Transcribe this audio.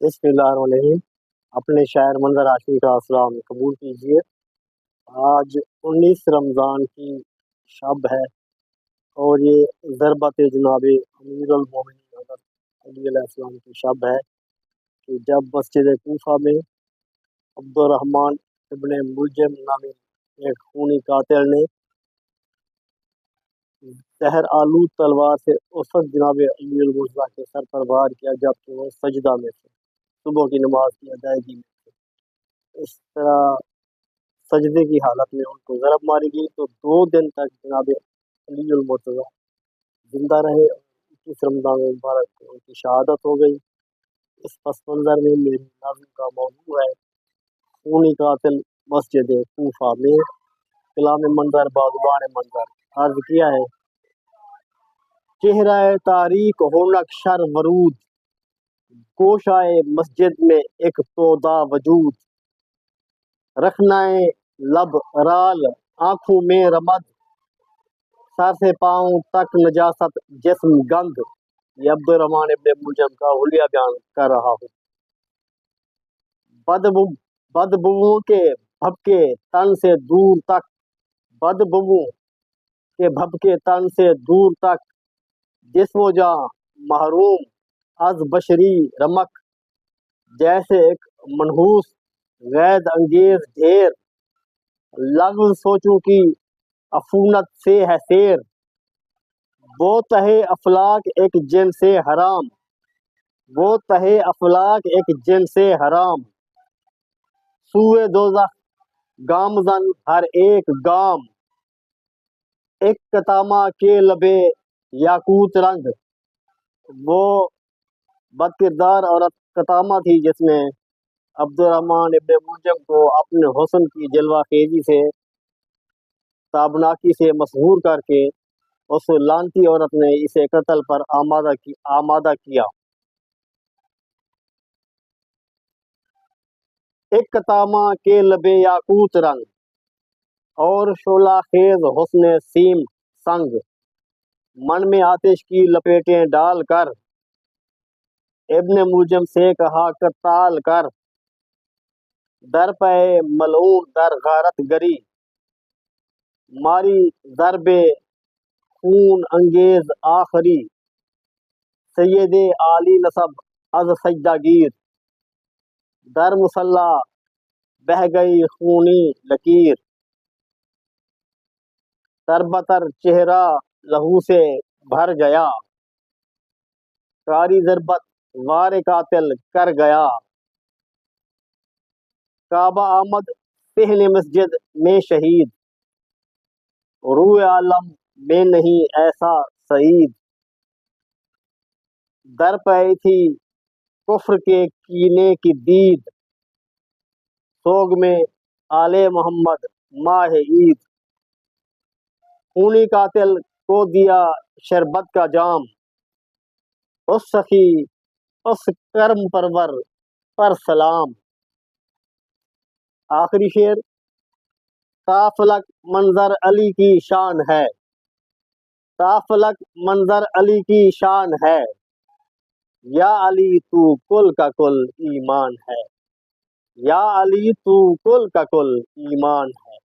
بسم اللہ الرحمن الرحیم۔ اپنے شاعر منظر عاشقی کا السلام قبول کیجیے۔ آج 19 رمضان کی شب ہے اور یہ ضربت جناب امیر المومنین حضرت علی علیہ السلام کی شب ہے کہ جب مسجد کوفہ میں عبد الرحمن ابن ملجم نامی ایک خونی قاتل نے زہر آلود تلوار سے اس وقت جناب علی المرتضیٰ کے سر پر وار کیا جبکہ وہ سجدہ میں تھے، صبح کی نماز کی ادائیگی میں تھے۔ اس طرح سجدے کی حالت میں ان کو ضرب ماری گئی تو 2 دن تک جناب علی المرتضیٰ زندہ رہے اور 21 رمضان مبارک کو ان کی شہادت ہو گئی۔ اس پس منظر میں میری ناظم کا موضوع ہے خونی قاتل مسجد کوفہ میں، کلام منظر باغبان منظر۔ عرض کیا ہے چہرہ تاریک ہونک شر ورود، گوشائے مسجد میں ایک تودا وجود، رکھنا لب رال آنکھوں میں رمد، سر سے پاؤں تک نجاست جسم گند۔ یہ عبد الرحمن ابن ملجم کا حلیہ بیان کر رہا ہوں۔ بدبو کے بھبکے تن سے دور تک، بدبو کے بھبکے تن سے دور تک، جسم و جاں محروم از بشری رمک، جیسے ایک منحوس غید انگیز ڈھیر، لغو سوچوں کی عفونت سے ہے سیر، وہ تہے افلاک ایک جن سے حرام، وہ تہے افلاک ایک جن سے حرام، سوئے دوزخ گامزن ہر ایک گام، ایک کتامہ کے لبے یاقوت رنگ۔ وہ بد کردار عورت کتامہ تھی جس نے عبد الرحمن ابن ملجم کو اپنے حسن کی جلوہ خیزی سے تابناکی سے مسحور کر کے اس لعنتی عورت نے اسے قتل پر آمادہ کیا۔ ایک کتامہ کے لبے یاقوت رنگ اور شعلہ خیز حسن سیم سنگ، من میں آتش کی لپیٹیں ڈال کر ابن ملجم سے کہا قتال کر، در پہ ملعون در غارت گری، ماری ضرب خون انگیز آخری، سید عالی نسب از سجدہ گیر، در مصلی بہہ گئی خونی لکیر، تربتر چہرہ لہو سے بھر گیا، کاری ضربت وار قاتل کر گیا، کعبہ آمد صحن مسجد میں شہید، روح عالم میں نہیں ایسا سعید، در پہ تھی کفر کے کینے کی دید، سوگ میں آل محمد ماہ عید، خونی قاتل کو دیا شربت کا جام، اس سخی اس کرم پرور پر سلام۔ آخری شعر تافلک منظر علی کی شان ہے، تافلک منظر علی کی شان ہے، یا علی تو کل کا کل ایمان ہے، یا علی تو کل کا کل ایمان ہے۔